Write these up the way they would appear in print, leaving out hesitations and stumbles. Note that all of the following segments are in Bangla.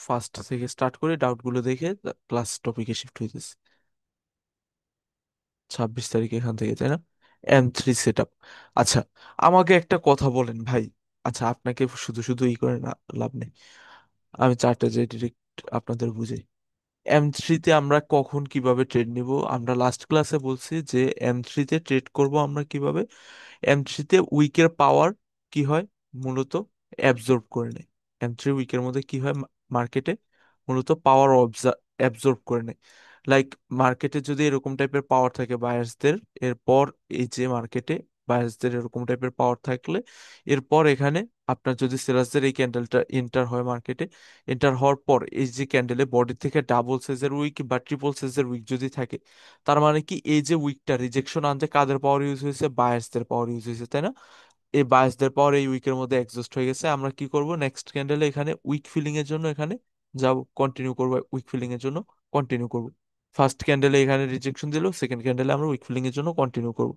ফার্স্ট থেকে স্টার্ট করে ডাউটগুলো দেখে ক্লাস টপিকে শিফট হইতেছে। 26 তারিখ এখান থেকে, তাই না? M3 set up. আচ্ছা, আমাকে একটা কথা বলেন ভাই। আচ্ছা, আপনাকে শুধু শুধু ই করে না, লাভ নেই। আমি চারটা যে ডিরেক্ট আপনাদের বুঝাই। M3-তে আমরা কখন কিভাবে ট্রেড নিব? আমরা লাস্ট ক্লাসে বলছি যে M3-তে ট্রেড করব আমরা কিভাবে। M3-তে উইকের পাওয়ার কি হয়, মূলত অ্যাবজর্ব করে নেয়। M3 উইকের মধ্যে কি হয় মার্কেটে, মূলত পাওয়ার অ্যাবজর্ব করে নেয়। লাইক মার্কেটে যদি এরকম টাইপের পাওয়ার থাকে বায়ার্সদের, এরপর এই যে মার্কেটে বায়ার্সদের এরকম টাইপের পাওয়ার থাকলে, এরপর এখানে আপনার যদি সেলার্সদের এই ক্যান্ডেলটা এন্টার হয় মার্কেটে, এন্টার হওয়ার পর এই যে ক্যান্ডেলে বডি থেকে ডাবল সাইজের উইক বা ট্রিপল সাইজের উইক যদি থাকে, তার মানে কি এই যে উইকটা রিজেকশন আনতে কাদের পাওয়ার ইউজ হয়েছে? বায়ার্সদের পাওয়ার ইউজ হয়েছে, তাই না? এই বায়ার্সদের পাওয়ার এই উইকের মধ্যে এক্সস্ট হয়ে গেছে। আমরা কি করব নেক্সট ক্যান্ডেলে? এখানে উইক ফিলিং এর জন্য এখানে যাব, কন্টিনিউ করব উইক ফিলিং এর জন্য, কন্টিনিউ করব। ফার্স্ট ক্যান্ডেলে এখানে রিজেকশন দিল, সেকেন্ড ক্যান্ডেলে আমরা উইক ফিলিং এর জন্য কন্টিনিউ করব।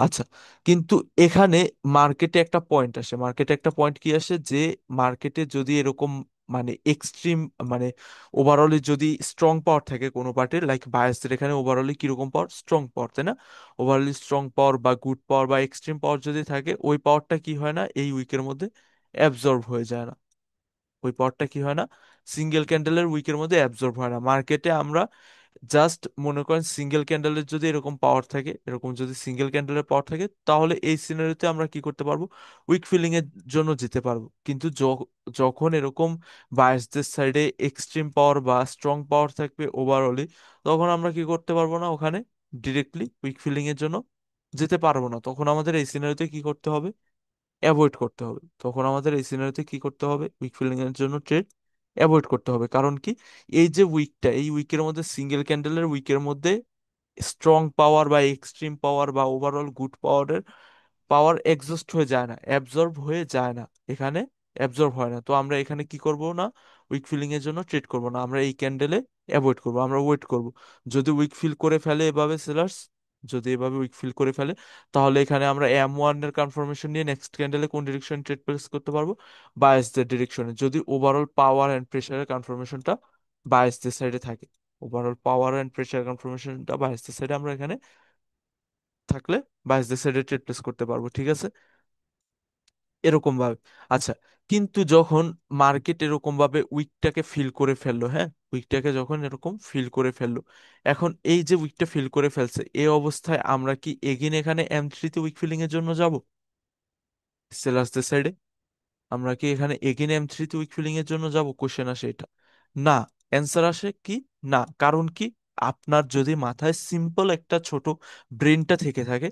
আচ্ছা, কিন্তু এখানে মার্কেটে একটা পয়েন্ট আসে। মার্কেটে একটা পয়েন্ট কি আসে যে মার্কেটে যদি এরকম মানে এক্সট্রিম, মানে ওভারঅলি যদি স্ট্রং পাওয়ার থাকে কোনো পার্টির, লাইক বায়াসদের এখানে ওভারঅলি কিরকম পাওয়ার? স্ট্রং পাওয়ার, তাই না? ওভারঅলি স্ট্রং পাওয়ার বা গুড পাওয়ার বা এক্সট্রিম পাওয়ার যদি থাকে, ওই পাওয়ারটা কি হয় না এই উইকের মধ্যে অ্যাবজর্ব হয়ে যায় না। ওই পাওয়ারটা কি হয় না সিঙ্গেল ক্যান্ডেলের উইকের মধ্যে অ্যাবজর্ব হয় না। মার্কেটে আমরা জাস্ট মনে করেন সিঙ্গেল ক্যান্ডেলের যদি এরকম পাওয়ার থাকে, এরকম যদি সিঙ্গেল ক্যান্ডেলের পাওয়ার থাকে, তাহলে এই সিনারিতে আমরা কি করতে পারবো? উইক ফিলিং এর জন্য যেতে পারবো। কিন্তু যখন এরকম বায়াসদের সাইডে এক্সট্রিম পাওয়ার বা স্ট্রং পাওয়ার থাকবে ওভারঅলি, তখন আমরা কি করতে পারবো না ওখানে ডিরেক্টলি উইক ফিলিং এর জন্য যেতে পারবো না। তখন আমাদের এই সিনারিতে কি করতে হবে? অ্যাভয়েড করতে হবে। তখন আমাদের এই সিনারিতে কি করতে হবে? উইক ফিলিং এর জন্য ট্রেড অ্যাভয়েড করতে হবে। কারণ কি, এই যে উইকটা, এই উইকের মধ্যে সিঙ্গেল ক্যান্ডেলের উইকের মধ্যে স্ট্রং পাওয়ার বা এক্সট্রিম পাওয়ার বা ওভারঅল গুড পাওয়ারের পাওয়ার এক্সস্ট হয়ে যায় না, অ্যাবজর্ব হয়ে যায় না। এখানে অ্যাবজর্ব হয় না। তো আমরা এখানে কি করব না, উইক ফিলিং এর জন্য ট্রেড করব না। আমরা এই ক্যান্ডেলে অ্যাভয়েড করব, আমরা ওয়েট করব। যদি উইক ফিল করে ফেলে এভাবে সেলার্স, যদি এভাবে উইক ফিল করে ফেলে, তাহলে এখানে আমরা M1 এর কনফার্মেশন নিয়ে নেক্সট ক্যান্ডেলে কোন ডিরেকশন ট্রেড প্লেস করতে পারবো? বায়াসদের ডিরেকশনে। যদি ওভারঅল পাওয়ার এন্ড প্রেসারের কনফার্মেশনটা বায়াসদের সাইডে থাকে, ওভারঅল পাওয়ার এন্ড প্রেসার কনফার্মেশনটা বায়াসদের সাইডে আমরা এখানে থাকলে বায়াসদের সাইডে ট্রেড প্লেস করতে পারবো, ঠিক আছে? এরকম ভাবে। আচ্ছা, কিন্তু যখন মার্কেট এরকম ভাবে উইকটাকে ফিল করে ফেললো, হ্যাঁ, উইকটাকে যখন এরকম ফিল করে ফেললো, এখন এই যে উইকটা ফিল করে ফেলছে, এই অবস্থায় আমরা কি এগেন এখানে M3-তে উইক ফিলিং এর জন্য যাব সেলার্সদের সাইডে? আমরা কি এখানে এগেন M3-তে উইক ফিলিং এর জন্য যাব? কোশ্চেন আসে এটা। না। অ্যান্সার আসে কি না। কারণ কি, আপনার যদি মাথায় সিম্পল একটা ছোট ব্রেনটা থেকে থাকে,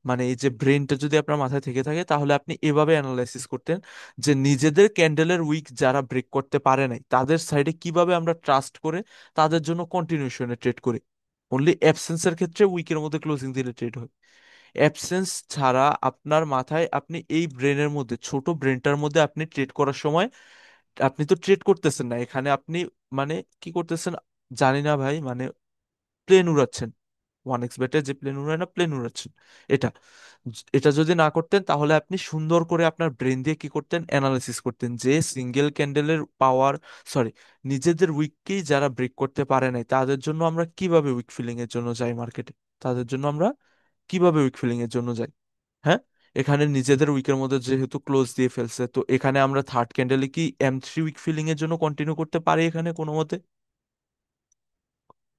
মানে এই যে ব্রেনটা যদি আপনার মাথায় থেকে থাকে, তাহলে আপনি এভাবে অ্যানালাইসিস করতেন যে নিজেদের ক্যান্ডেলের উইক যারা ব্রেক করতে পারে নাই, তাদের সাইডে কিভাবে আমরা ট্রাস্ট করে তাদের জন্য কন্টিনিউশনে ট্রেড করি। অনলি অ্যাবসেন্সের ক্ষেত্রে উইকের মধ্যে ক্লোজিং দিলে ট্রেড হয়। অ্যাবসেন্স ছাড়া আপনার মাথায়, আপনি এই ব্রেনের মধ্যে, ছোট ব্রেনটার মধ্যে আপনি ট্রেড করার সময়, আপনি তো ট্রেড করতেছেন না এখানে, আপনি মানে কি করতেছেন জানি না ভাই, মানে প্লেন উড়াচ্ছেন। 1x বেটে যে প্লেন উড়ায় না, প্লেন উড়াচ্ছেন। এটা এটা যদি না করতেন, তাহলে আপনি সুন্দর করে আপনার ব্রেন দিয়ে কি করতেন? অ্যানালাইসিস করতেন যে সিঙ্গেল ক্যান্ডেলের পাওয়ার, সরি, নিজেদের উইককেই যারা ব্রেক করতে পারে নাই, তাদের জন্য আমরা কিভাবে উইক ফিলিং এর জন্য যাই মার্কেটে, তাদের জন্য আমরা কিভাবে উইক ফিলিং এর জন্য যাই। হ্যাঁ, এখানে নিজেদের উইকের মধ্যে যেহেতু ক্লোজ দিয়ে ফেলছে, তো এখানে আমরা থার্ড ক্যান্ডেলে কি M3 উইক ফিলিং এর জন্য কন্টিনিউ করতে পারি এখানে কোনো মতে?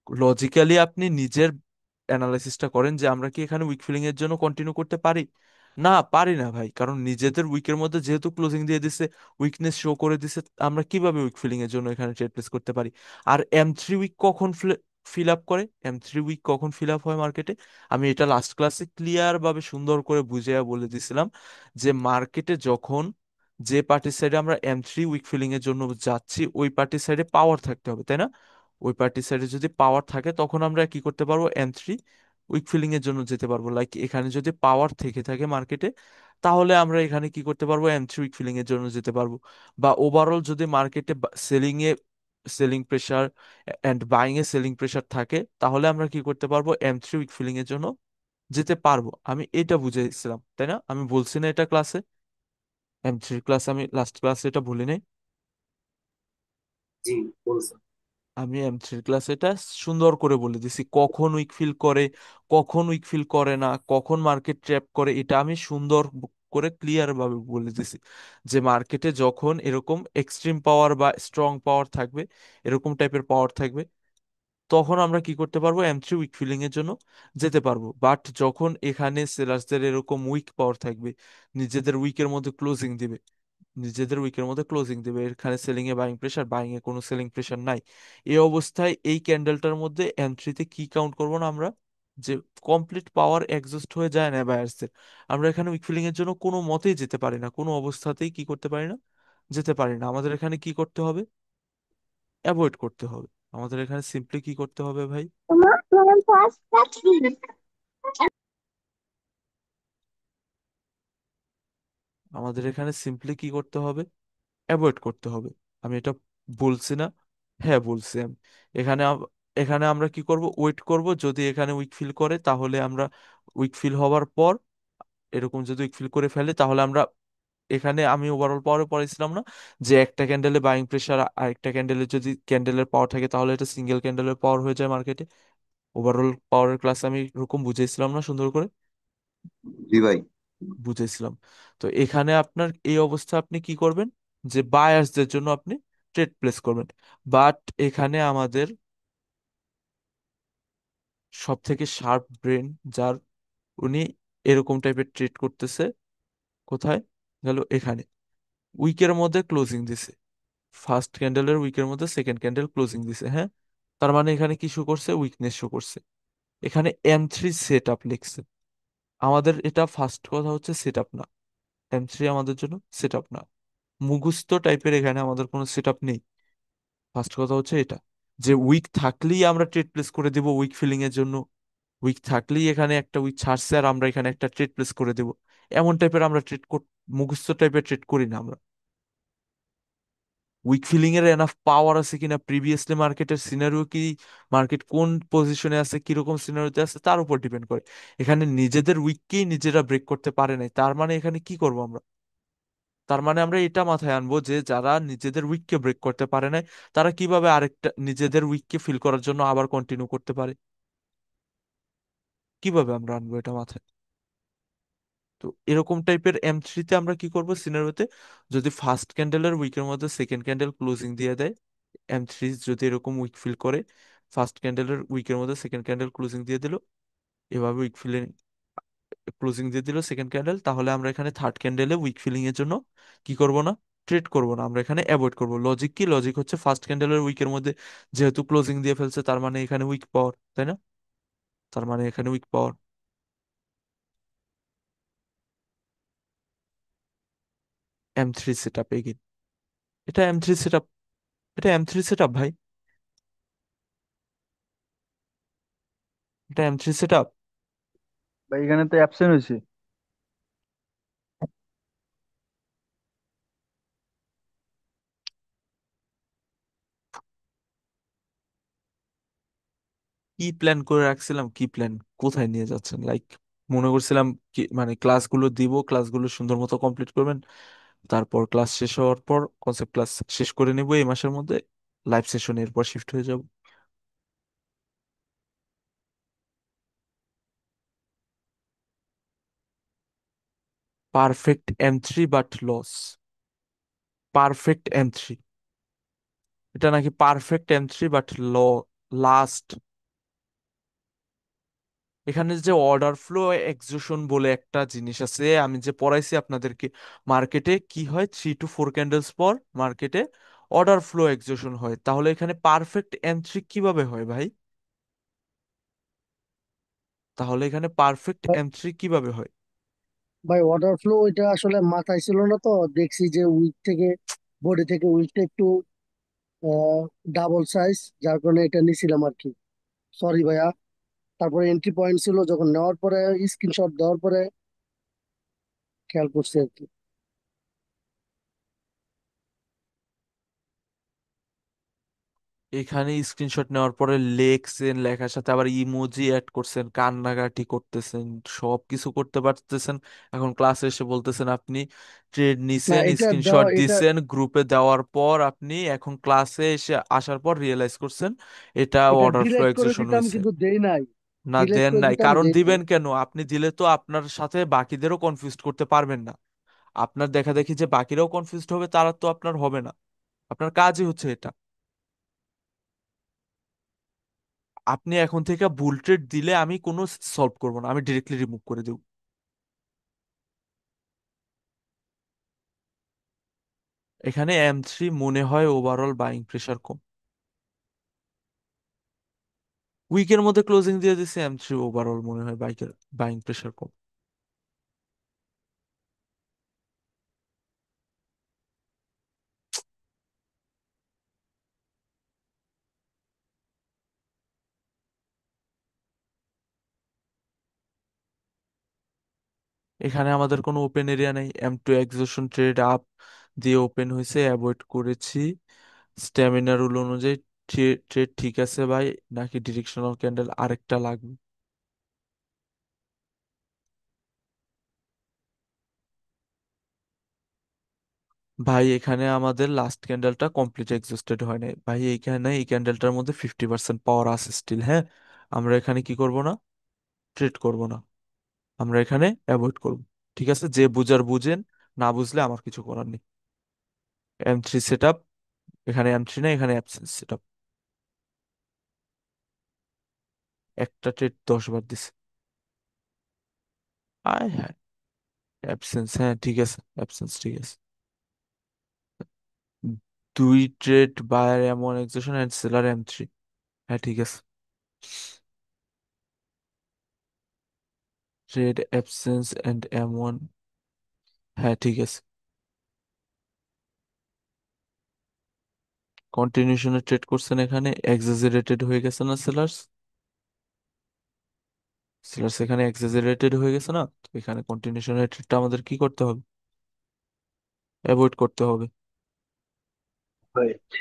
লজিক্যালি আপনি নিজের অ্যানালাইসিসটা করেন যে আমরা কি এখানে উইক ফিলিং এর জন্য কন্টিনিউ করতে পারি? না, পারি না ভাই। কারণ নিজেদের উইকের মধ্যে যেহেতু ক্লোজিং দিয়ে দিছে, উইকনেস শো করে দিছে, আমরা কিভাবে উইক ফিলিং এর জন্য এখানে ট্রেড প্লেস করতে পারি? আর M3 উইক কখন ফিল আপ করে? M3 উইক কখন ফিল আপ হয় মার্কেটে? আমি এটা লাস্ট ক্লাসে ক্লিয়ার ভাবে সুন্দর করে বুঝিয়ে বলে দিছিলাম যে মার্কেটে যখন যে পার্টির সাইডে আমরা M3 উইক ফিলিং এর জন্য যাচ্ছি, ওই পার্টির সাইডে পাওয়ার থাকতে হবে, তাই না? ওই পার্টির সাইডে যদি পাওয়ার থাকে, তখন আমরা কি করতে পারবো? M3 উইক ফিলিং এর জন্য যেতে পারবো। লাইক এখানে যদি পাওয়ার থেকে থাকে মার্কেটে, তাহলে আমরা এখানে কি করতে পারবো? M3 উইক ফিলিং এর জন্য যেতে পারবো। বা ওভারঅল যদি মার্কেটে সেলিং এ সেলিং প্রেসার এন্ড বাইং এ সেলিং প্রেসার থাকে, তাহলে আমরা কি করতে পারবো? M3 উইক ফিলিং এর জন্য যেতে পারবো। আমি এটা বুঝাইছিলাম, তাই না? আমি বলছি না এটা ক্লাসে? M3 ক্লাস, আমি লাস্ট ক্লাসে এটা বলি নাই? জি, বলছেন। আমি M3 ক্লাসে এটা সুন্দর করে বলে দিছি, কখন উইক ফিল করে, কখন উইক ফিল করে না, কখন মার্কেট ট্র্যাপ করে, এটা আমি সুন্দর করে ক্লিয়ার ভাবে বলে দিছি। যে মার্কেটে যখন এরকম এক্সট্রিম পাওয়ার বা স্ট্রং পাওয়ার থাকবে, এরকম টাইপের পাওয়ার থাকবে, তখন আমরা কি করতে পারবো, M3 উইক ফিলিং এর জন্য যেতে পারবো। বাট যখন এখানে সেলার্সদের এরকম উইক পাওয়ার থাকবে, নিজেদের উইকের মধ্যে ক্লোজিং দিবে, নিজেদের উইকের মধ্যে ক্লোজিং দিবে, এখানে selling A buying pressure, buying a কোনো সেলিং প্রেসার নাই, এই অবস্থায় এই ক্যান্ডেলটার মধ্যে M3 তে কি কাউন্ট করবো না আমরা, যে কমপ্লিট পাওয়ার এক্সস্ট হয়ে যায় না বায়ার্সদের, আমরা এখানে উইক ফিলিং এর জন্য কোনো মতেই যেতে পারি না, কোনো অবস্থাতেই কি করতে পারি না, যেতে পারি না। আমাদের এখানে কি করতে হবে, অ্যাভয়েড করতে হবে। আমাদের এখানে সিম্পলি কি করতে হবে ভাই, আমাদের এখানে সিম্পলি কি করতে হবে, অ্যাভয়েড করতে হবে। আমি এটা বলছি না? হ্যাঁ বলছি আমি। এখানে এখানে আমরা কি করব, ওয়েট করব, যদি এখানে উইক ফিল করে তাহলে আমরা উইক ফিল হওয়ার পর, এরকম যদি উইক ফিল করে ফেলে তাহলে আমরা, এখানে আমি ওভারঅল পাওয়ারে পড়েছিলাম না, যে একটা ক্যান্ডেলে বাইং প্রেসার আর একটা ক্যান্ডেলে যদি ক্যান্ডেলের পাওয়ার থাকে তাহলে এটা সিঙ্গেল ক্যান্ডেলের পাওয়ার হয়ে যায় মার্কেটে। ওভারঅল পাওয়ারের ক্লাস আমি এরকম বুঝাইছিলাম না সুন্দর করে? জি ভাই। বুঝেছিলাম। তো এখানে আপনার এই অবস্থা, আপনি কি করবেন, যে বায়ার্সদের জন্য আপনি ট্রেড প্লেস করবেন। বাট এখানে আমাদের সব থেকে শার্প ব্রেন যার, উনি এরকম টাইপের ট্রেড করতেছে, কোথায় গেল, এখানে উইকের মধ্যে ক্লোজিং দিছে, ফার্স্ট ক্যান্ডেলের উইকের মধ্যে সেকেন্ড ক্যান্ডেল ক্লোজিং দিছে, হ্যাঁ। তার মানে এখানে কি শো করছে, উইকনেস শো করছে। এখানে M3 সেট আপ লিখছে। আমাদের এটা ফার্স্ট কথা হচ্ছে সেট আপ না, M3 আমাদের জন্য সেট আপ না, মুখস্থ টাইপের এখানে আমাদের কোনো সেট আপ নেই। ফার্স্ট কথা হচ্ছে এটা, যে উইক থাকলেই আমরা ট্রেড প্লেস করে দিব উইক ফিলিং এর জন্য, উইক থাকলেই এখানে একটা উইক ছাড়ছে আর আমরা এখানে একটা ট্রেড প্লেস করে দেব, এমন টাইপের আমরা মুখস্থ টাইপের ট্রেড করি না আমরা। উইক ফিলিং এর এনাফ পাওয়ার আছে কিনা, প্রিভিয়াসলি মার্কেটের সিনারিও কি, মার্কেট কোন পজিশনে আছে, কিরকম সিনারিওতে আছে, তার উপর ডিপেন্ড করে। এখানে নিজেদের উইককেই নিজেরা ব্রেক করতে পারে নাই, তার মানে এখানে কি করব আমরা, তার মানে আমরা এটা মাথায় আনবো যে যারা নিজেদের উইককে ব্রেক করতে পারে নাই, তারা কিভাবে আরেকটা নিজেদের উইককে ফিল করার জন্য আবার কন্টিনিউ করতে পারে, কিভাবে আমরা আনবো এটা মাথায়। তো এরকম টাইপের M3 তে আমরা কি করব সিনারিওতে, যদি ফার্স্ট ক্যান্ডেলের উইকের মধ্যে সেকেন্ড ক্যান্ডেল ক্লোজিং দিয়ে দেয়, M3 যদি এরকম উইক ফিল করে, ফার্স্ট ক্যান্ডেলের উইকের মধ্যে সেকেন্ড ক্যান্ডেল ক্লোজিং দিয়ে দিল, এভাবে উইক ফিলিং ক্লোজিং দিয়ে দিল সেকেন্ড ক্যান্ডেল, তাহলে আমরা এখানে থার্ড ক্যান্ডেলে উইক ফিলিং এর জন্য কি করব না, ট্রেড করব না, আমরা এখানে অ্যাভয়েড করব। লজিক কি, লজিক হচ্ছে ফার্স্ট ক্যান্ডেলের উইকের মধ্যে যেহেতু ক্লোজিং দিয়ে ফেলছে, তার মানে এখানে উইক পাওয়ার, তাই না? তার মানে এখানে উইক পাওয়ার। M3 সেট আপ এগেন, এটা M3 সেট আপ, এটা M3 সেট আপ ভাই, এটা M3 সেট আপ। ভাই এখানে তো অ্যাবসেন্ট হয়েছে। কি প্ল্যান করে রাখছিলাম, কি প্ল্যান, কোথায় নিয়ে যাচ্ছেন লাইক, মনে করছিলাম কি মানে ক্লাসগুলো দিব, ক্লাসগুলো সুন্দর মতো কমপ্লিট করবেন, তারপর ক্লাস শেষ হওয়ার পর কনসেপ্ট ক্লাস শেষ করে নেব এই মাসের মধ্যে, লাইভ সেশনে এরপর শিফট হয়ে যাব। Perfect M3 but loss, perfect M3, এটা নাকি পারফেক্ট M3 বাট লাস্ট। এখানে যে অর্ডার ফ্লো এক্সিকিউশন বলে একটা জিনিস আছে, আমি যে পড়াইছি আপনাদেরকে, মার্কেটে কি হয়, 3 to 4 ক্যান্ডেলস পর মার্কেটে অর্ডার ফ্লো এক্সিকিউশন হয়, তাহলে এখানে পারফেক্ট M3 কিভাবে হয় ভাই, তাহলে এখানে পারফেক্ট M3 কিভাবে হয়? ভাই ওয়াটার ফ্লো এটা আসলে মাথায় ছিল না তো, দেখছি যে উইক থেকে বডি থেকে উইকটা একটু ডাবল সাইজ, যার কারণে এটা নিছিলাম আর কি। সরি ভাইয়া। তারপরে এন্ট্রি পয়েন্ট ছিল, যখন নেওয়ার পরে স্ক্রিনশট দেওয়ার পরে খেয়াল করছি আর কি। এখানে স্ক্রিনশট নেওয়ার পরে লেখছেন, লেখার সাথে আবার ইমোজি অ্যাড করছেন, কান্নাকাটি করতেছেন, সব কিছু করতে পারতেছেন। এখন ক্লাসে এসে বলতেছেন আপনি ট্রেড না, নিছেন, এটা স্ক্রিনশট দেওয়া এটা দিছেন গ্রুপে দেওয়ার পর আপনি এখন ক্লাসে এসে আসার পর রিয়েলাইজ করছেন এটা এটা অর্ডার ফ্লো ডিলেট করে এক্সিকিউশন দিতাম হয়েছে। কিন্তু দেই নাই। না ডিলেট দেন করে নাই, দিতাম কারণ দেই নাই। দিবেন কেন? আপনি দিলে তো আপনার সাথে বাকিদেরও কনফিউজ করতে পারবেন না। আপনার দেখা দেখি যে বাকিরাও কনফিউজড হবে, তারা তো আপনার হবে না। আপনার কাজই হচ্ছে এটা। আপনি এখন থেকে বুল ট্রেড দিলে আমি কোনো সলভ করবো না, আমি ডিরেক্টলি রিমুভ করে দেব। এখানে M3 মনে হয় ওভারঅল বাইং প্রেশার কম। উইকের মধ্যে ক্লোজিং দিয়ে দিছে, M3 ওভারঅল মনে হয় বাইকের বাইং প্রেশার কম। এখানে আমাদের কোনো ওপেন এরিয়া নেই, M2 এক্সোশন ট্রেড আপ দিয়ে ওপেন হয়েছে, অ্যাভয়েড করেছি। স্ট্যামিনা রুল অনুযায়ী ট্রেড ঠিক আছে ভাই, নাকি ডিরেকশনাল ক্যান্ডেল আরেকটা লাগবে? ভাই এখানে আমাদের লাস্ট ক্যান্ডেলটা কমপ্লিট এক্সস্টেড হয় নাই ভাই, এইখানে এই ক্যান্ডেলটার মধ্যে 50% পাওয়ার আছে স্টিল, হ্যাঁ। আমরা এখানে কি করব না, ট্রেড করব না, আমরা এখানে অ্যাভয়েড করব। ঠিক আছে, যে বুঝার বুঝেন, না বুঝলে আমার কিছু করার নেই। M3 সেট আপ, এখানে M3 না, এখানে অ্যাবসেন্স সেট আপ। একটা ট্রেড 10 বার দিছে। আয় হ্যাঁ, অ্যাবসেন্স, হ্যাঁ ঠিক আছে, অ্যাবসেন্স ঠিক আছে। দুই ট্রেড বায়ার M1 এক্সেশন এন্ড সেলার M3, হ্যাঁ ঠিক আছে। ট্রেড অ্যাবসেন্স এন্ড M1, হ্যাঁ ঠিক আছে। কন্টিনিউশনে ট্রেড করছেন, এখানে এক্সাজারেটেড হয়ে গেছে না সেলার্স? সেলার্স এখানে এক্সাজারেটেড হয়ে গেছে না, তো এখানে কন্টিনিউশনের ট্রেডটা আমাদের কি করতে হবে? অ্যাভয়েড করতে হবে। Right.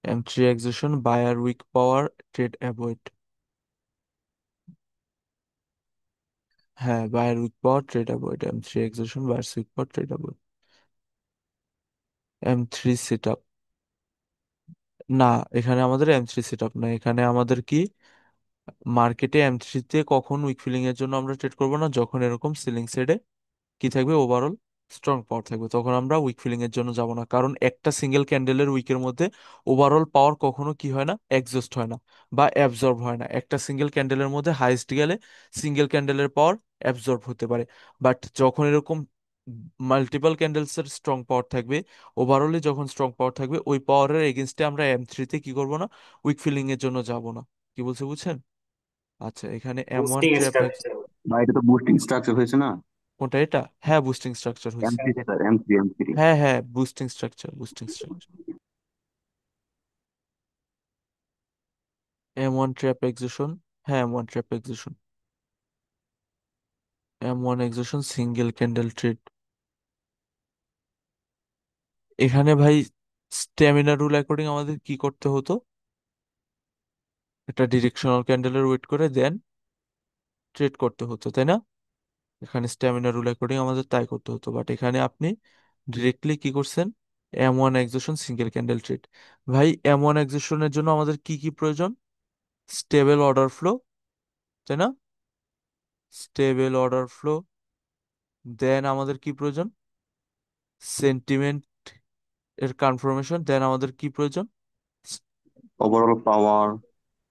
M3 exhaustion buyer weak power, trade avoid. হ্যাঁ, buyer weak power trade avoid, M3 exhaustion buyer weak power trade avoid. M3 set up, না এখানে আমাদের M3 সেট আপ না, এখানে আমাদের কি, মার্কেটে M3 তে কখন উইক ফিলিং এর জন্য আমরা ট্রেড করবো না, যখন এরকম সিলিং সাইডে কি থাকবে, ওভারঅল স্ট্রং পাওয়ার থাকবে, তখন আমরা উইক ফিলিং এর জন্য যাব না। কারণ একটা সিঙ্গেল ক্যান্ডেলের উইকের মধ্যে ওভারঅল পাওয়ার কখনো কি হয় না, এক্সস্ট হয় না বা অ্যাবজর্ব হয় না। একটা সিঙ্গেল ক্যান্ডেলের মধ্যে হাইস্ট গেলে সিঙ্গেল ক্যান্ডেলের পাওয়ার অ্যাবজর্ব হতে পারে, বাট যখন এরকম মাল্টিপল ক্যান্ডেলস এর স্ট্রং পাওয়ার থাকবে, ওভারঅলে যখন স্ট্রং পাওয়ার থাকবে, ওই পাওয়ারের এগেনস্টে আমরা M3 তে কি করব না, উইক ফিলিং এর জন্য যাব না। কি বলছে বুঝছেন? আচ্ছা, এখানে M1 বুস্টিং ট্র্যাপ। স্ট্রাকচার ভাই, এটা তো বুস্টিং স্ট্রাকচার হয়েছে না? কোনটা এটা? হ্যাঁ, বুস্টিং স্ট্রাকচার হয়েছে। M3 থেকে M3 M3 হ্যাঁ হ্যাঁ, boosting structure, boosting structure. M1 trap excision, হ্যাঁ M1 trap excision, M1 excision single candle trade. এখানে ভাই স্ট্যামিনা রুল অ্যাকর্ডিং আমাদের কি করতে হতো, একটা ডিরেকশনাল ক্যান্ডেলের ওয়েট করে দেন ট্রেড করতে হতো, তাই না? এখানে স্ট্যামিনা রুল অ্যাকর্ডিং আমাদের তাই করতে হতো, বাট এখানে আপনি ডিরেক্টলি কি করছেন, M1 excision single candle trade. ভাই M1 এক্সিশনের জন্য আমাদের কি কি প্রয়োজন? স্টেবল অর্ডার ফ্লো, তাই না? স্টেবল অর্ডার ফ্লো, দেন আমাদের কি প্রয়োজন, সেন্টিমেন্ট এর কনফার্মেশন, দেন আমাদের কি প্রয়োজন, ওভারঅল পাওয়ার।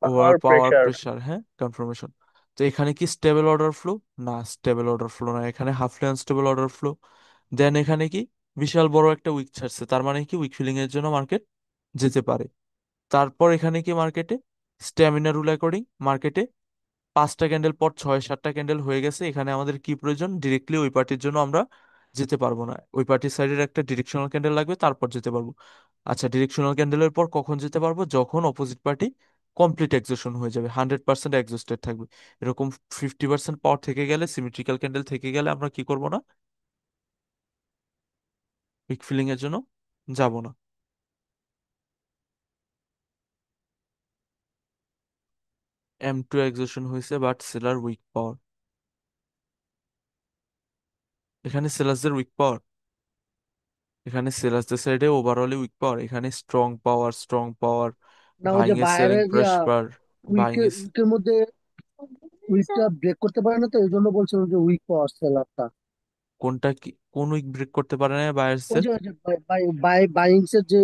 ওভার Power পাওয়ার pressure. প্রেসার, হ্যাঁ কনফার্মেশন। তো এখানে কি স্টেবল অর্ডার ফ্লো? না, স্টেবল অর্ডার ফ্লো না, এখানে হাফলি আনস্টেবল অর্ডার ফ্লো। দেন এখানে কি, বিশাল বড় একটা উইক ছাড়ছে, তার মানে কি উইক ফিলিং এর জন্য মার্কেট যেতে পারে। তারপর এখানে কি, মার্কেটে স্ট্যামিনা রুল অ্যাকর্ডিং মার্কেটে 5টা ক্যান্ডেল পর 6-7টা ক্যান্ডেল হয়ে গেছে, এখানে আমাদের কি প্রয়োজন, ডিরেক্টলি ওই পার্টির জন্য আমরা যেতে পারবো না, ওই পার্টির সাইডের একটা ডিরেকশনাল ক্যান্ডেল লাগবে, তারপর যেতে পারবো। আচ্ছা, ডিরেকশনাল ক্যান্ডেলের পর কখন যেতে পারবো, যখন অপোজিট পার্টি কমপ্লিট এক্সস্টন হয়ে যাবে, 100% এক্সস্টেড থাকবে। এরকম 50% পাওয়ার থেকে গেলে, সিমেট্রিক্যাল ক্যান্ডেল থেকে গেলে আমরা কি করব না, উইক ফিলিং এর জন্য যাব না। M2 এক্সিশন হয়েছে বাট সেলার উইক পাওয়ার। এখানে সেলার্সদের উইক পাওয়ার, এখানে সেলার্সদের সাইডে ওভারঅলি উইক পাওয়ার, এখানে স্ট্রং পাওয়ার, না, ওই বাইং যে এর সেলিং বাইরের প্রেসার, বাইং উইকের এর। উইকের মধ্যে উইকটা ব্রেক করতে পারে না, তো এই জন্য বলছিলাম যে উইক পাওয়ার সেলারটা। কোনটা কি, কোন উইক ব্রেক করতে পারে না ওই বায়ার্সের? যে বাইংস এর যে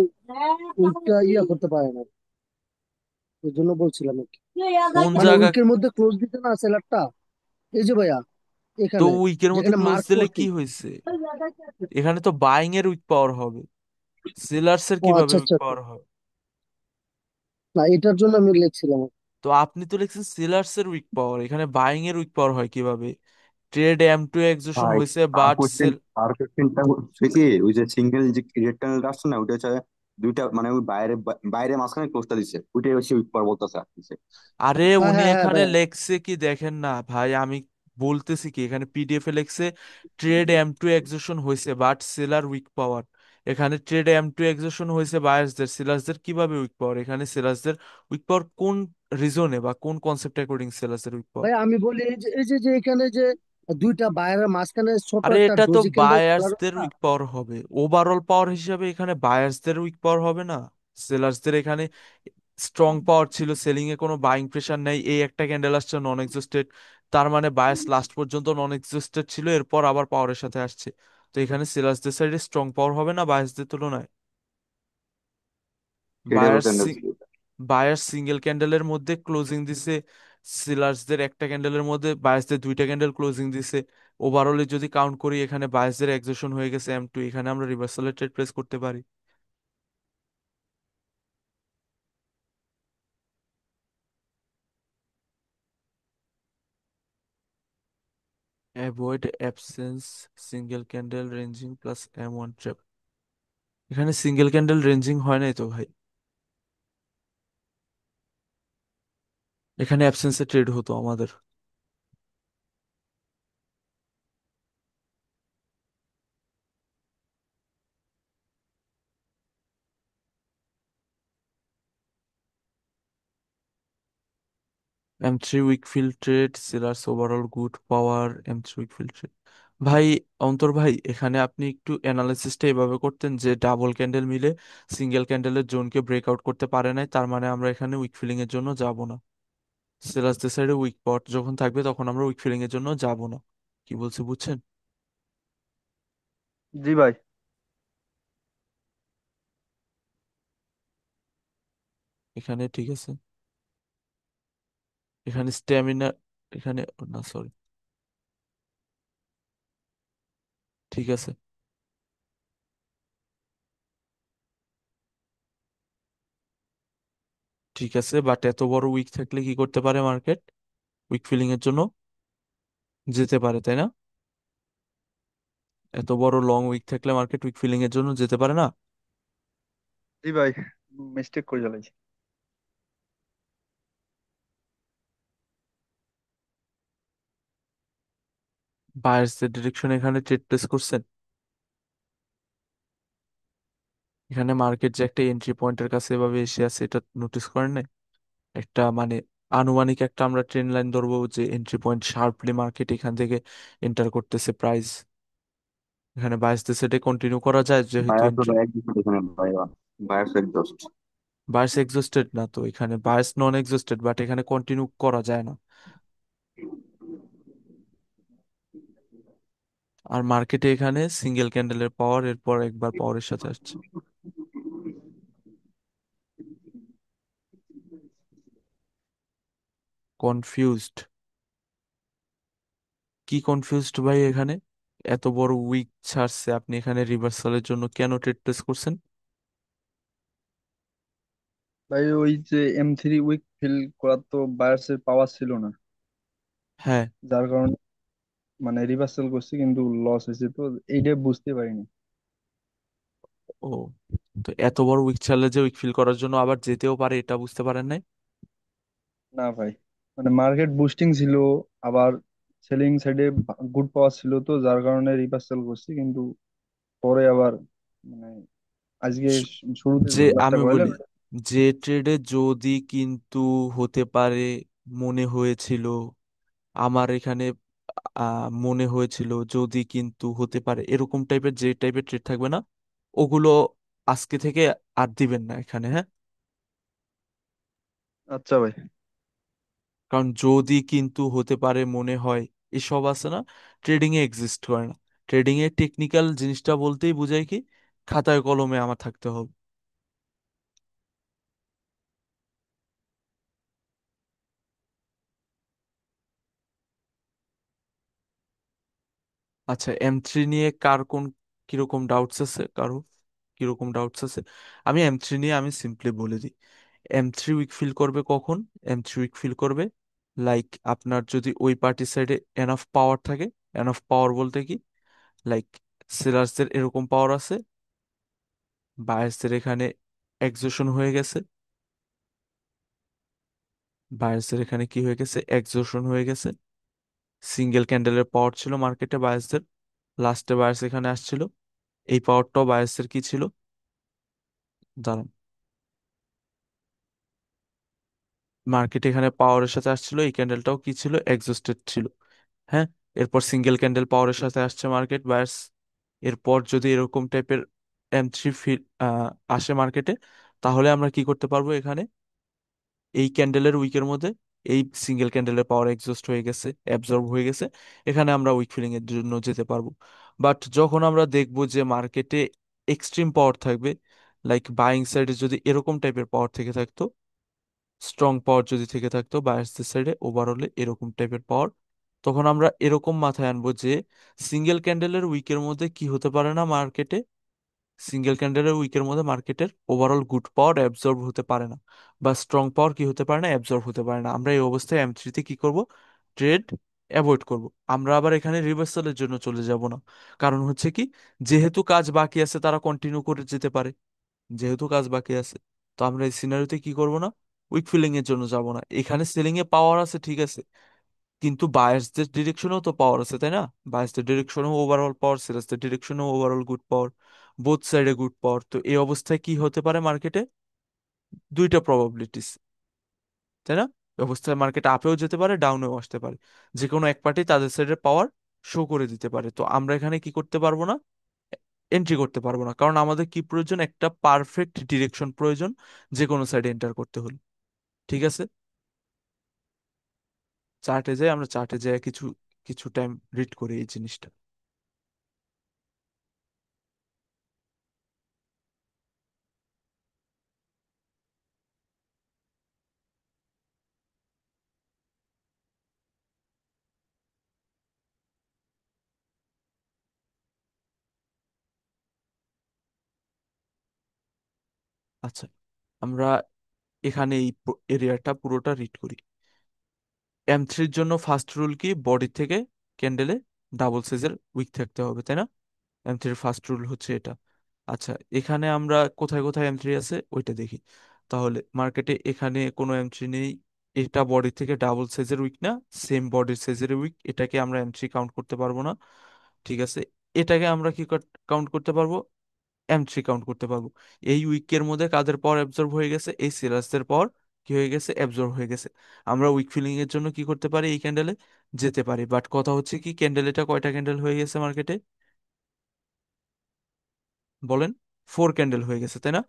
উইকটা করতে পারে না, এই জন্য বলছিলাম আর কি। কোন মানে জায়গা? উইকের মধ্যে ক্লোজ দিতে না সেলারটা, এই যে ভাইয়া তো এখানে উইকের মধ্যে যেখানে ক্লোজ মার্ক দিলে করছি। কি হয়েছে? এখানে তো বাইং এর উইক পাওয়ার হবে, সেলার্স এর ও কিভাবে আচ্ছা উইক আচ্ছা আচ্ছা। পাওয়ার হবে? না, এটার জন্য আমি লিখছিলাম। তো আপনি তো লিখছেন সেলার্স এর উইক পাওয়ার, এখানে বাইং এর উইক পাওয়ার হয় কিভাবে? ট্রেড M2 এক্সিশন ভাই হয়েছে তার বাট কোশ্চেন সেল। তার কোশ্চেনটা হচ্ছে কি, ওই যে সিঙ্গেল যে রেক্টাঙ্গেলটা আসছে না, ওইটা হচ্ছে দুইটা, মানে ওই বাইরে বাইরে মাঝখানে ক্লোজটা দিচ্ছে, ওইটাই হচ্ছে উইক পাওয়ার বলতেছে আসছে। আরে হ্যাঁ উনি হ্যাঁ হ্যাঁ এখানে ভাইয়া। লেখছে কি দেখেন না ভাই, আমি বলতেছি কি, এখানে পিডিএফ এ লেখছে ট্রেড M2 এক্সিশন হয়েছে বাট সেলার উইক পাওয়ার। এখানে ট্রেড M2 এক্সিশন হয়েছে বায়ার্সদের, সেলার্সদের কিভাবে উইক পাওয়ার? এখানে সেলার্সদের উইক পাওয়ার কোন রিজনে বা কোন কনসেপ্ট অ্যাকর্ডিং সেলার্সদের উইক পাওয়ার? ভাই আমি বলি, এই যে এখানে যে দুইটা বাইরের মাঝখানে ছোট আরে একটা এটা তো ডোজি ক্যান্ডেল খোলা বায়ার্সদের রয়েছে না। উইক পাওয়ার হবে, ওভারঅল পাওয়ার হিসাবে এখানে বায়ার্সদের উইক পাওয়ার হবে না। সেলার্সদের এখানে স্ট্রং পাওয়ার ছিল, সেলিং এ কোনো বাইং প্রেশার নেই, এই একটা ক্যান্ডেল আসছে নন এক্সিস্টেড, তার মানে বায়াস লাস্ট পর্যন্ত নন এক্সিস্টেড ছিল, এরপর আবার পাওয়ারের সাথে আসছে। তো এখানে সেলার্সদের সাইডে স্ট্রং পাওয়ার হবে না বায়াসদের তুলনায়? এটারও বায়ার্স ক্যান্ডেল ছিল। বায়ার্স সিঙ্গেল ক্যান্ডেলের মধ্যে ক্লোজিং দিছে, সেলার্সদের একটা ক্যান্ডেলের মধ্যে বায়ার্সদের দুইটা ক্যান্ডেল ক্লোজিং দিছে। ওভারঅলে যদি কাউন্ট করি এখানে বায়ার্সদের এক্সিশন হয়ে গেছে M2, এখানে আমরা রিভার্সালের ট্রেড প্লেস করতে পারি। Avoid absence single candle ranging plus M1 trap. এখানে সিঙ্গেল ক্যান্ডেল রেঞ্জিং হয় নাই তো ভাই, এখানে অ্যাবসেন্সে ট্রেড হতো আমাদের। M3 weak fill trade, sellers overall good power, M3 weak fill trade. ভাই অন্তর ভাই, এখানে আপনি একটু অ্যানালাইসিসটা এভাবে করতেন যে ডাবল ক্যান্ডেল মিলে সিঙ্গেল ক্যান্ডেলের জোনকে ব্রেকআউট করতে পারে নাই, তার মানে আমরা এখানে উইক ফিলিং এর জন্য যাব না। সেলার্সদের সাইডে উইক পট যখন থাকবে তখন আমরা উইক ফিলিং এর জন্য যাব না। কি বলছি বুঝছেন? জি ভাই। এখানে ঠিক আছে, এখানে স্ট্যামিনা, এখানে না সরি, ঠিক আছে, ঠিক আছে, বাট এত বড় উইক থাকলে কি করতে পারে মার্কেট? উইক ফিলিং এর জন্য যেতে পারে, তাই না? এত বড় লং উইক থাকলে মার্কেট উইক ফিলিং এর জন্য যেতে পারে না। জি ভাই, মিস্টেক করে ফেলেছি। বায়ার্সদের ডিরেকশন এখানে ট্রেড প্লেস করছেন, এখানে মার্কেট যে একটা এন্ট্রি পয়েন্টের কাছে এভাবে এসে আছে, এটা নোটিস করেন নাই? একটা মানে আনুমানিক একটা আমরা ট্রেন লাইন ধরবো যে এন্ট্রি পয়েন্ট, শার্পলি মার্কেট এখান থেকে এন্টার করতেছে প্রাইস, এখানে বায়ার্সদের সেটে কন্টিনিউ করা যায় যেহেতু বায়ার তো এন্ট্রি। একদিন এখানে বায়ার এক্সস্ট। বায়ার্স এক্সস্টেড না তো, এখানে বায়ার্স নন এক্সস্টেড, বাট এখানে কন্টিনিউ করা যায় না। আর মার্কেটে এখানে সিঙ্গেল ক্যান্ডেলের পাওয়ার, এরপর একবার পাওয়ারের সাথে আসছে। কনফিউজড? কি কনফিউজড ভাই এখানে? এত বড় উইক ছাড়ছে, আপনি এখানে রিভার্সালের জন্য কেন ট্রেড প্লেস করছেন? ভাই ওই যে M3 উইক ফিল করার তো বায়ার্সের পাওয়ার ছিল না, হ্যাঁ। যার কারণে মানে রিভার্সাল করছি, কিন্তু লস হয়েছে তো, এইটা বুঝতে পারিনি। ও, তো এত বড় উইক ছাড়লে যে উইক ফিল করার জন্য আবার যেতেও পারে এটা বুঝতে পারেন নাই? না ভাই, মানে মার্কেট বুস্টিং ছিল, আবার সেলিং সাইডে গুড পাওয়ার ছিল, তো যার কারণে রিভার্সাল করছি, কিন্তু পরে আবার মানে আজকে স- শুরুতে যে যে ব্যাপারটা আমি কইলেন। বলি, যে ট্রেডে যদি কিন্তু হতে পারে মনে হয়েছিল, আমার এখানে মনে হয়েছিল, যদি, কিন্তু, হতে পারে, এরকম টাইপের যে টাইপের ট্রেড থাকবে না, ওগুলো আজকে থেকে আর দিবেন না এখানে, হ্যাঁ? আচ্ছা ভাই। কারণ যদি, কিন্তু, হতে পারে, মনে হয়, এসব আছে না, ট্রেডিং এ এক্সিস্ট করে না। ট্রেডিং এ টেকনিক্যাল জিনিসটা বলতেই বোঝায় কি, খাতায় কলমে আমার থাকতে হবে। আচ্ছা, M3 নিয়ে কার কোন কিরকম ডাউটস আছে, কারো কিরকম ডাউটস আছে? আমি M3 নিয়ে আমি সিম্পলি বলে দিই। M3 উইক ফিল করবে কখন? M3 উইক ফিল করবে লাইক আপনার যদি ওই পার্টি সাইডে এনাফ পাওয়ার থাকে। এনাফ পাওয়ার বলতে কি, লাইক সেলার্সদের এরকম পাওয়ার আছে, বায়ার্সদের এখানে এক্সোশন হয়ে গেছে, বায়ার্সদের এখানে কি হয়ে গেছে, এক্সোশন হয়ে গেছে। সিঙ্গেল ক্যান্ডেলের পাওয়ার ছিল মার্কেটে বায়ার্সদের, লাস্টে বায়ার্স এখানে আসছিল। এই পাওয়ারটাও বায়ার্সের কি ছিল, দাঁড়ান, মার্কেট এখানে পাওয়ারের সাথে আসছিল, এই ক্যান্ডেলটাও কি ছিল, এক্সস্টেড ছিল। হ্যাঁ, এরপর সিঙ্গেল ক্যান্ডেল পাওয়ারের সাথে আসছে মার্কেট বায়ার্স। এরপর যদি এরকম টাইপের M3 ফিল আসে মার্কেটে, তাহলে আমরা কি করতে পারবো এখানে, এই ক্যান্ডেলের উইকের মধ্যে এই সিঙ্গেল ক্যান্ডেলের পাওয়ার এক্সস্ট হয়ে গেছে, অ্যাবজর্ব হয়ে গেছে, এখানে আমরা উইক ফিলিং এর জন্য যেতে পারবো। বাট যখন আমরা দেখবো যে মার্কেটে এক্সট্রিম পাওয়ার থাকবে, লাইক বাইং সাইডে যদি এরকম টাইপের পাওয়ার থেকে থাকতো, স্ট্রং পাওয়ার যদি থেকে থাকতো বায়ার্সদের সাইডে ওভারঅলে এরকম টাইপের পাওয়ার, তখন আমরা এরকম মাথায় আনবো যে সিঙ্গেল ক্যান্ডেলের উইকের মধ্যে কি হতে পারে না মার্কেটে, সিঙ্গেল ক্যান্ডেলের উইকের মধ্যে মার্কেটের ওভারঅল গুড পাওয়ার অ্যাবজর্ব হতে পারে না, বা স্ট্রং পাওয়ার কি হতে পারে না, অ্যাবজর্ব হতে পারে না। আমরা এই অবস্থায় M3 তে কি করব, ট্রেড অ্যাভয়েড করব। আমরা আবার এখানে রিভার্সালের জন্য চলে যাব না। কারণ হচ্ছে কি, যেহেতু কাজ বাকি আছে তারা কন্টিনিউ করে যেতে পারে, যেহেতু কাজ বাকি আছে, তো আমরা এই সিনারিওতে কি করব না, উইক ফিলিং এর জন্য যাব না। এখানে সেলিং এ পাওয়ার আছে ঠিক আছে, কিন্তু বায়ার্সদের ডিরেকশনেও তো পাওয়ার আছে, তাই না? বায়ার্সদের ডিরেকশনেও ওভারঅল পাওয়ার, সেলার্সদের ডিরেকশনেও ওভারঅল গুড পাওয়ার, বোথ সাইডে গুড পাওয়ার। তো এই অবস্থায় কি হতে পারে মার্কেটে, দুইটা প্রবাবিলিটিস, তাই না? এই অবস্থায় মার্কেট আপেও যেতে পারে, ডাউনেও আসতে পারে, যে কোনো এক পার্টি তাদের সাইডের পাওয়ার শো করে দিতে পারে। তো আমরা এখানে কি করতে পারবো না, এন্ট্রি করতে পারবো না, কারণ আমাদের কি প্রয়োজন, একটা পারফেক্ট ডিরেকশন প্রয়োজন যে কোনো সাইডে এন্টার করতে হলে। ঠিক আছে, চার্টে যাই, আমরা চার্টে যাই কিছু কিছু টাইম রিড করি এই জিনিসটা। আচ্ছা, আমরা এখানে এই এরিয়াটা পুরোটা রিড করি। M3-র জন্য ফার্স্ট রুল কি, বডি থেকে ক্যান্ডেলে ডাবল সাইজের উইক থাকতে হবে, তাই না? M3-র ফার্স্ট রুল হচ্ছে এটা। আচ্ছা, এখানে আমরা কোথায় কোথায় M3 আছে ওইটা দেখি। তাহলে মার্কেটে এখানে কোনো M3 নেই, এটা বডি থেকে ডাবল সাইজের উইক না, সেম বডির সাইজের উইক, এটাকে আমরা M3 কাউন্ট করতে পারবো না। ঠিক আছে, এটাকে আমরা কি কাউন্ট করতে পারবো, M3 কাউন্ট করতে পারবো। এই উইকের মধ্যে কাদের পাওয়ার অ্যাবজর্ব হয়ে গেছে, এই সেলার্সদের পাওয়ার কি হয়ে গেছে, অ্যাবজর্ব হয়ে গেছে। আমরা উইক ফিলিং এর জন্য কি করতে পারি, এই ক্যান্ডেলে যেতে পারি। বাট কথা হচ্ছে কি, ক্যান্ডেল, এটা কয়টা ক্যান্ডেল হয়ে গেছে মার্কেটে, বলেন? 4 ক্যান্ডেল হয়ে গেছে, তাই না?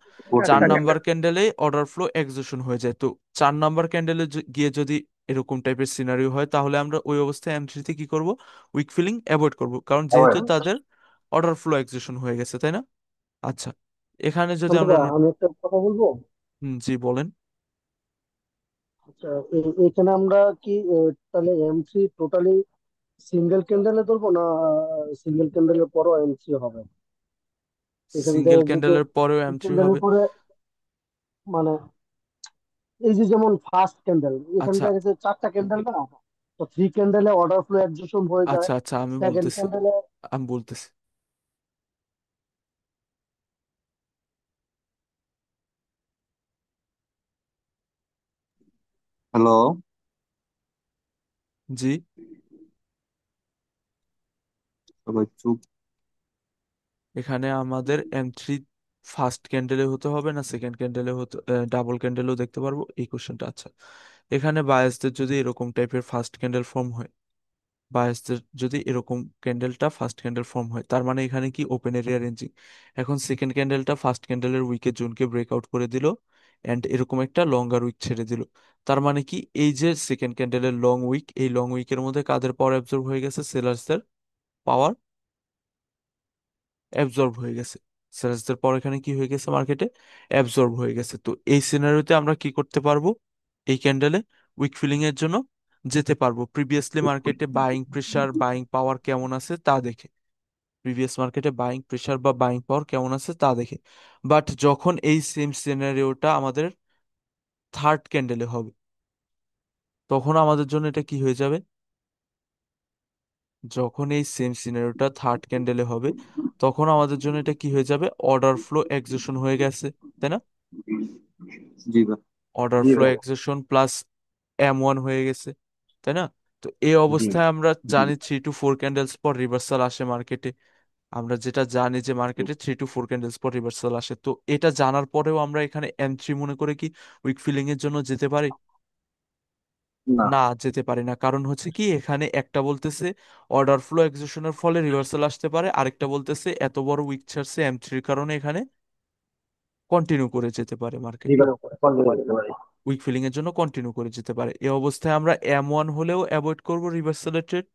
চার করতেন। নাম্বার ক্যান্ডেলে অর্ডার ফ্লো এক্সিকিউশন হয়ে যায়। তো 4 নাম্বার ক্যান্ডেলে গিয়ে যদি এরকম টাইপের সিনারিও হয়, তাহলে আমরা ওই অবস্থায় M3 তে কি করব, উইক ফিলিং অ্যাভয়েড করব, কারণ যেহেতু তাদের অর্ডার ফ্লো এক্সিকিউশন হয়ে গেছে, তাই না? আচ্ছা, এখানে যদি শান্ত আমরা ভাই, আমি একটা কথা বলবো। জি বলেন। আচ্ছা, এখানে আমরা কি তাহলে এমসি টোটালি সিঙ্গেল ক্যান্ডেলে ধরবো, না সিঙ্গেল ক্যান্ডেলের পরও এমসি হবে? এখানে সিঙ্গেল দেখা যাচ্ছে ক্যান্ডেলের পরেও যে M3 ক্যান্ডেলের হবে? পরে, মানে এই যে যেমন ফার্স্ট ক্যান্ডেল, এখানে আচ্ছা দেখা যাচ্ছে চারটা ক্যান্ডেল না, তো থ্রি ক্যান্ডেলে অর্ডার ফ্লো এক্সিকিউশন হয়ে যায়। আচ্ছা আচ্ছা, আমি সেকেন্ড বলতেছি, ক্যান্ডেলে আমি বলতেছি হ্যালো। জি। সবাই চুপ। এখানে আমাদের M3 ফার্স্ট ক্যান্ডেলে হতে হবে না সেকেন্ড ক্যান্ডেলে হতে, ডাবল ক্যান্ডেলেও দেখতে পারবো, এই কোশ্চেনটা। আচ্ছা, এখানে বায়াসদের যদি এরকম টাইপের ফার্স্ট ক্যান্ডেল ফর্ম হয়, বায়াসদের যদি এরকম ক্যান্ডেলটা ফার্স্ট ক্যান্ডেল ফর্ম হয়, তার মানে এখানে কি ওপেন এরিয়া রেঞ্জিং। এখন সেকেন্ড ক্যান্ডেলটা ফার্স্ট ক্যান্ডেলের উইকের জোনকে ব্রেকআউট করে দিল, এন্ড এরকম একটা লঙ্গার উইক ছেড়ে দিল। তার মানে কি এই যে সেকেন্ড ক্যান্ডেলের লং উইক, এই লং উইকের মধ্যে কাদের পাওয়ার অ্যাবজর্ব হয়ে গেছে? সেলার্সদের পাওয়ার অ্যাবজর্ব হয়ে গেছে। সেলার্সদের পাওয়ার এখানে কি হয়ে গেছে? মার্কেটে অ্যাবজর্ব হয়ে গেছে। তো এই সিনারিওতে আমরা কি করতে পারবো? এই ক্যান্ডেলে উইক ফিলিং এর জন্য যেতে পারবো প্রিভিয়াসলি মার্কেটে বাইং প্রেসার বাইং পাওয়ার কেমন আছে তা দেখে, প্রিভিয়াস মার্কেটে বাইং প্রেসার বা বাইং পাওয়ার কেমন আছে তা দেখে। বাট যখন এই সেম সিনারিওটা আমাদের থার্ড ক্যান্ডেলে হবে, তখন আমাদের জন্য এটা কি হয়ে যাবে? যখন এই সেম সিনারিওটা থার্ড ক্যান্ডেলে হবে, তখন আমাদের জন্য এটা কি হয়ে যাবে? অর্ডার ফ্লো এক্সিকিউশন হয়ে গেছে, তাই না? জি ভাই। Order flow execution plus M1 হয়ে গেছে, তাই না? তো এই জি অবস্থায় আমরা জি জানি 3 to 4 ক্যান্ডেলস পর রিভার্সাল আসে মার্কেটে। আমরা যেটা জানি যে মার্কেটে 3 to 4 ক্যান্ডেলস পর রিভার্সাল আসে। তো এটা জানার পরেও আমরা এখানে M3 মনে করে কি উইক ফিলিং এর জন্য যেতে পারি? না। না, যেতে পারি না। কারণ হচ্ছে কি, এখানে একটা বলতেছে অর্ডার ফ্লো এক্সিকিউশনের ফলে রিভার্সাল আসতে পারে, আরেকটা বলতেছে এত বড় উইক ছাড়ছে M3-র কারণে এখানে কন্টিনিউ করে যেতে পারে মার্কেট, এবার কন্টিনিউ করতে পারি। উইক ফিলিং এর জন্য কন্টিনিউ করে যেতে পারে। এই অবস্থায় আমরা M1 হলেও অ্যাভয়েড করব রিভার্সালের ট্রেড,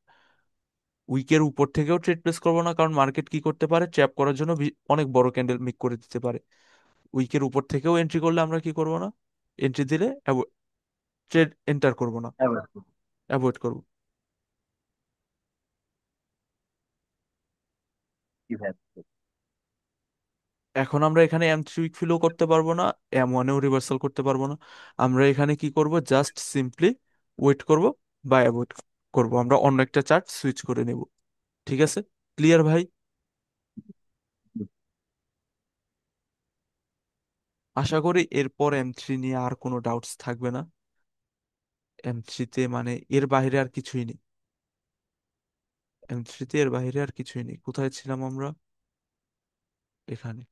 উইকের উপর থেকেও ট্রেড প্লেস করবো না, কারণ মার্কেট কি করতে পারে? ট্র্যাপ করার জন্য অনেক বড় ক্যান্ডেল মেক করে দিতে পারে। উইকের উপর থেকেও এন্ট্রি করলে আমরা কি করব না, এন্ট্রি দিলে ট্রেড এন্টার করব না, এবার অ্যাভয়েড করব। কি ভাই? এখন আমরা এখানে M3 উইক ফিলও করতে পারবো না, M1-এও রিভার্সাল করতে পারবো না। আমরা এখানে কি করব? জাস্ট সিম্পলি ওয়েট করব বা অ্যাভয়েড করব, আমরা অন্য একটা চার্ট সুইচ করে নেব। ঠিক আছে? ক্লিয়ার ভাই? আশা করি এরপর M3 নিয়ে আর কোনো ডাউটস থাকবে না। M3-তে মানে এর বাইরে আর কিছুই নেই। M3-তে এর বাইরে আর কিছুই নেই। কোথায় ছিলাম আমরা? এখানে।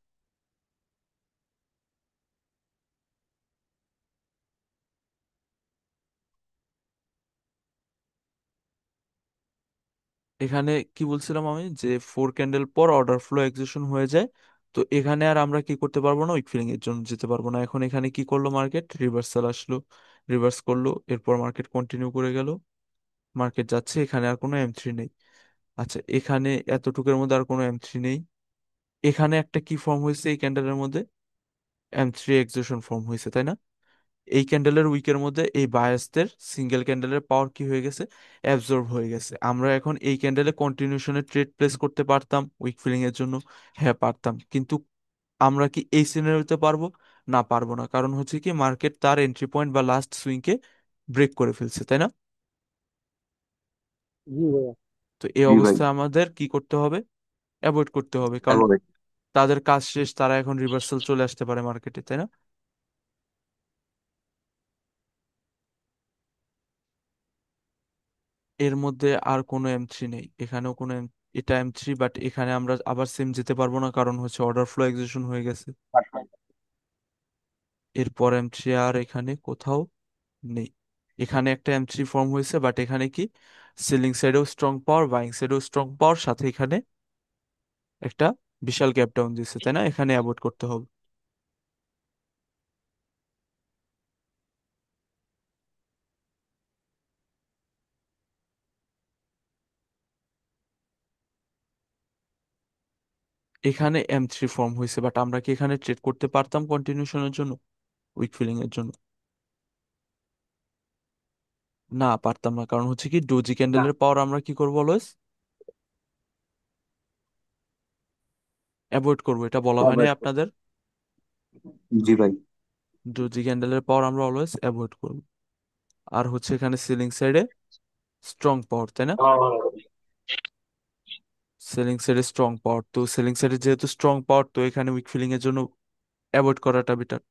এখানে কি বলছিলাম আমি, যে 4 ক্যান্ডেল পর অর্ডার ফ্লো এক্সিকিউশন হয়ে যায়। তো এখানে আর আমরা কি করতে পারবো না? উইক ফিলিং এর জন্য যেতে পারবো না। এখন এখানে কি করলো মার্কেট? রিভার্সাল আসলো, রিভার্স করলো, এরপর মার্কেট কন্টিনিউ করে গেল, মার্কেট যাচ্ছে, এখানে আর কোনো M3 নেই। আচ্ছা, এখানে এতটুকুর মধ্যে আর কোনো M3 নেই। এখানে একটা কি ফর্ম হয়েছে এই ক্যান্ডেলের মধ্যে? M3 এক্সিকিউশন ফর্ম হয়েছে, তাই না? এই ক্যান্ডেলের উইকের মধ্যে এই বায়াসদের সিঙ্গেল ক্যান্ডেলের পাওয়ার কি হয়ে গেছে? অ্যাবজর্ব হয়ে গেছে। আমরা এখন এই ক্যান্ডেলে কন্টিনিউশনে ট্রেড প্লেস করতে পারতাম উইক ফিলিং এর জন্য, হ্যাঁ পারতাম, কিন্তু আমরা কি এই সিনারিওতে পারবো? না, পারবো না। কারণ হচ্ছে কি, মার্কেট তার এন্ট্রি পয়েন্ট বা লাস্ট সুইংকে ব্রেক করে ফেলছে, তাই না? জি ভাইয়া। তো এই জি ভাই। অবস্থায় আমাদের কি করতে হবে? অ্যাভয়েড করতে হবে, কারণ এবার তাদের কাজ শেষ, তারা এখন রিভার্সাল চলে আসতে পারে মার্কেটে, তাই না? এর মধ্যে আর কোনো M3 নেই, এখানেও কোনো এটা M3, বাট এখানে আমরা আবার সেম যেতে পারবো না, কারণ হচ্ছে অর্ডার ফ্লো এক্সিকিউশন হয়ে গেছে। এরপর M3 আর এখানে কোথাও নেই। এখানে একটা M3 ফর্ম হয়েছে, বাট এখানে কি সেলিং সাইডেও স্ট্রং পাওয়ার, বাইং সাইডেও স্ট্রং পাওয়ার, সাথে এখানে একটা বিশাল গ্যাপ ডাউন দিচ্ছে, তাই না? এখানে অ্যাভয়েড করতে হবে। এখানে M3 ফর্ম হয়েছে, বাট আমরা কি এখানে ট্রেড করতে পারতাম কন্টিনিউশনের জন্য, উইক ফিলিং এর জন্য? না, পারতাম না। কারণ হচ্ছে কি, ডোজি ক্যান্ডেলের পাওয়ার আমরা কি করবো? অলওয়েজ অ্যাভয়েড করবো। এটা বলা হয় নাই আপনাদের? জি ভাই। ডোজি ক্যান্ডেলের পাওয়ার আমরা অলওয়েজ অ্যাভয়েড করবো। আর হচ্ছে এখানে সিলিং সাইডে স্ট্রং পাওয়ার, তাই না? সেলিং সাইডে স্ট্রং পাওয়ার, তো সেলিং সাইডে যেহেতু স্ট্রং পাওয়ার, তো এখানে উইক ফিলিং এর জন্য অ্যাভয়েড করাটা বেটার।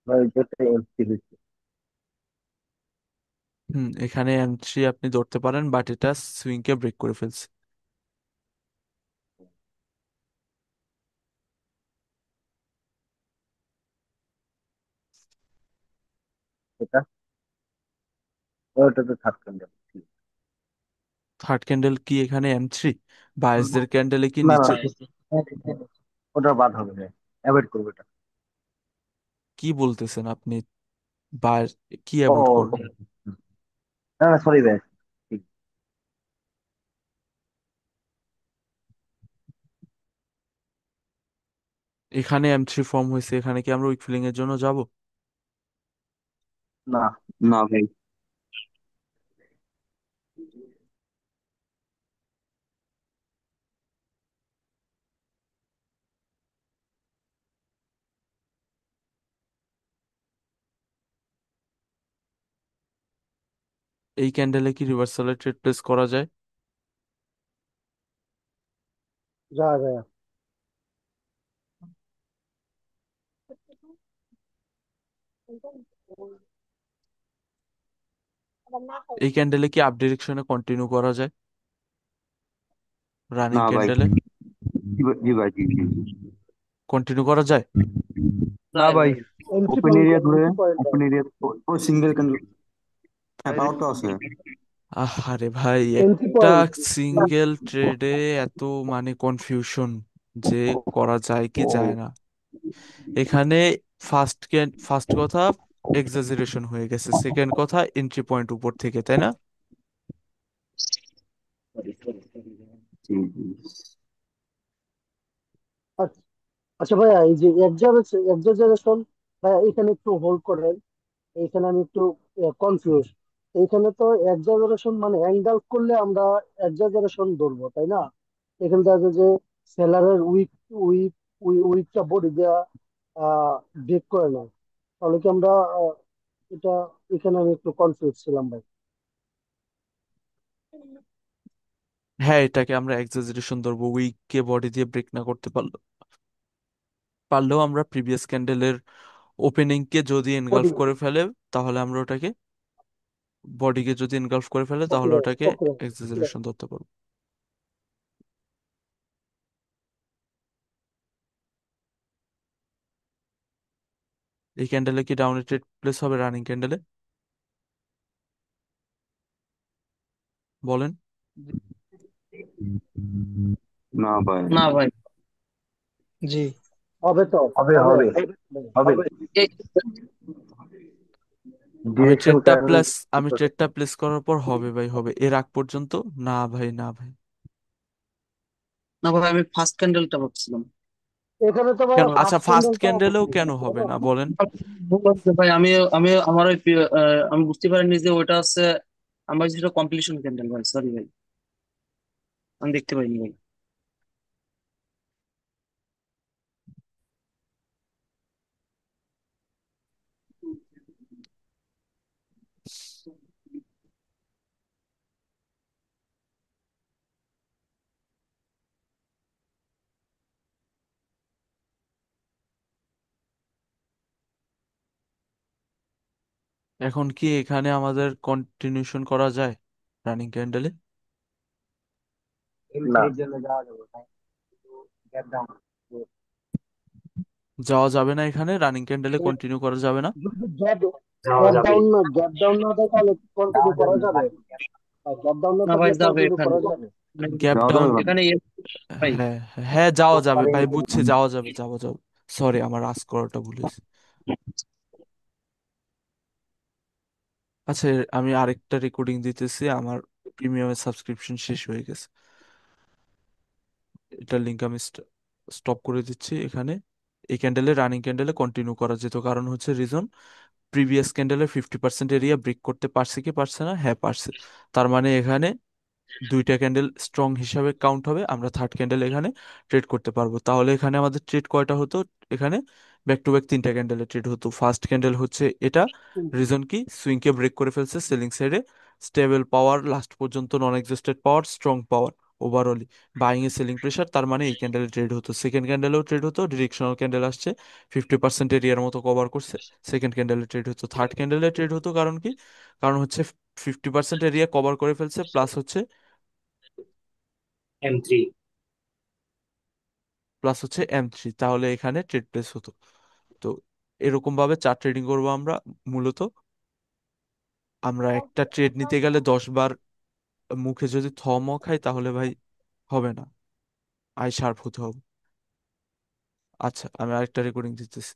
ভাই যেটাই বলছি। এখানে M3 আপনি ধরতে পারেন, বাট এটা সুইং কে ব্রেক করে ফেলছে। এটা ওটা তো থার্ড ক্যান্ডেল। থার্ড ক্যান্ডেল কি এখানে M3? বায়াসদের ক্যান্ডেলে কি না না নিচে? ওটা বাদ হবে না, অ্যাভয়েড করবো এটা। কি বলতেছেন আপনি? বায়াস কি ও অ্যাভয়েড করব? না না, সরি ভাই। ঠিক। এখানে M3 ফর্ম হয়েছে, এখানে কি আমরা উইক ফিলিং এর জন্য যাব? না। না ভাই। এই ক্যান্ডেলে কি রিভার্সালে ট্রেড প্লেস করা যায়? যা যায়। এই ক্যান্ডেলে কি আপ ডিরেকশনে কন্টিনিউ করা যায়? রানিং না ভাই। ক্যান্ডেলে জি ভাই, জি জি। কন্টিনিউ করা যায়? না ভাই। এন্ট্রি ওপেন পয়েন্ট এরিয়া দেন, ধরে, এন্ট্রি পয়েন্ট দেন। ওপেন এরিয়া পুরো সিঙ্গেল ক্যান্ডেল। হ্যাঁ, পাওয়ার তো আছে। আরে ভাই, এন্ট্রি একটা পয়েন্ট। সিঙ্গেল ট্রেডে এত মানে কনফিউশন যে করা যায় কি যায় না। এখানে ফার্স্ট কথা এক্সাজারেশন হয়ে গেছে, সেকেন্ড কথা এন্ট্রি পয়েন্ট উপর থেকে, তাই না? জি জি। আচ্ছা, আচ্ছা ভাইয়া, এই যে এক্সাজারেশন, ভাইয়া এখানে একটু হোল্ড করেন। এইখানে আমি একটু কনফিউজ। এইখানে তো এক্সাজারেশন মানে অ্যাঙ্গেল করলে আমরা এক্সাজারেশন ধরবো, তাই না? এখানে দেখা যায় যে সেলারের উইক উইকটা বডি দেওয়া ব্রেক করে না। তাহলে কি আমরা এটা, এখানে আমি একটু কনফিউজ ছিলাম ভাই। হ্যাঁ, এটাকে আমরা এক্সাজারেশন ধরবো, উইককে বডি দিয়ে ব্রেক না করতে পারলেও আমরা প্রিভিয়াস ক্যান্ডেলের ওপেনিংকে যদি এনগালফ বডি। করে ফেলে, তাহলে আমরা ওটাকে, বডিকে যদি এনগালফ করে ফেলে ওকে তাহলে ভাই, ওটাকে ওকে ভাই। এক্সাজারেশন ধরতে পারবো। এই ক্যান্ডেলে কি ডাউন ট্রেড প্লেস হবে রানিং ক্যান্ডেলে? বলেন। না ভাই। না ভাই। জি। হবে তো। হবে হবে। হবে হবে। এ- আমি ডিরেকশন ট্রেডটা ক্যান্ডেল। প্লেস আমি ট্রেডটা প্লেস করার পর হবে ভাই, হবে, এর আগ পর্যন্ত না ভাই, না ভাই। না ভাই, আমি ফার্স্ট ক্যান্ডেলটা ভাবছিলাম। এখানে তো ভাই কেন? আচ্ছা, ফার্স্ট ফার্স্ট ক্যান্ডেলটা ক্যান্ডেলেও হবে, কেন তাই হবে না? না বলেন? ভুল হচ্ছে ভাই, আমি আমি আমার ওই আমি বুঝতে পারিনি যে ওটা হচ্ছে, আমার যেটা কমপ্লিশন ক্যান্ডেল ভাই, সরি ভাই, আমি দেখতে পাইনি ভাই। এখন কি এখানে আমাদের কন্টিনিউশন করা যায় রানিং ক্যান্ডেলে? না। যাওয়া যাবে না, এখানে রানিং ক্যান্ডেলে কন্টিনিউ করা যাবে না? যদি গ্যাপ গ্যাপ ডাউন না দেয় তাহলে কন্টিনিউ করা যাবে। গ্যাপ ডাউন না না ভাই, থাকলে যাবে কন্টিনিউ এখানে। করা যাবে। গ্যাপ যাওয়া ডাউন? যাবে ভাই। এখানে ভাই। হ্যাঁ, হ্যাঁ, যাওয়া যাবে ভাই, বুঝছি, যাওয়া যাবে, যাওয়া যাবে। সরি, আমার আজ করাটা ভুল হয়েছে। আচ্ছা, আমি আরেকটা রেকর্ডিং দিতেছি, আমার প্রিমিয়ামের সাবস্ক্রিপশন শেষ হয়ে গেছে। এটার লিঙ্ক আমি স্টপ করে দিচ্ছি এখানে। এই ক্যান্ডেলে, রানিং ক্যান্ডেলে কন্টিনিউ করা যেত, কারণ হচ্ছে রিজন, প্রিভিয়াস ক্যান্ডেলে 50% এরিয়া ব্রেক করতে পারছে কি পারছে না? হ্যাঁ, পারছে। তার মানে এখানে দুইটা ক্যান্ডেল স্ট্রং হিসাবে কাউন্ট হবে, আমরা থার্ড ক্যান্ডেল এখানে ট্রেড করতে পারবো। তাহলে এখানে আমাদের ট্রেড কয়টা হতো? এখানে ব্যাক টু ব্যাক তিনটা ক্যান্ডেলে ট্রেড হতো। ফার্স্ট ক্যান্ডেল হচ্ছে এটা, রিজন কি, সুইংকে ব্রেক করে ফেলছে সেলিং সাইডে, স্টেবল পাওয়ার, লাস্ট পর্যন্ত non existed power, strong power, ওভারঅলি বাইং এ সেলিং প্রেশার, তার মানে এই ক্যান্ডেলে ট্রেড হতো। সেকেন্ড ক্যান্ডেলেও ট্রেড হতো, ডিরেকশনাল ক্যান্ডেল আসছে, 50% এরিয়ার মতো কভার করছে, সেকেন্ড ক্যান্ডেলে ট্রেড হতো। থার্ড ক্যান্ডেলে ট্রেড হতো কারণ কি? কারণ হচ্ছে 50% এরিয়া কভার করে ফেলছে, M3। প্লাস হচ্ছে M3, তাহলে এখানে ট্রেড প্লেস হতো। তো এরকম ভাবে চার্ট ট্রেডিং করবো আমরা মূলত। আমরা একটা ট্রেড নিতে গেলে 10 বার মুখে যদি থমও খাই তাহলে ভাই হবে না, আই শার্প হতে হবে। আচ্ছা, আমি আরেকটা রেকর্ডিং দিতেছি।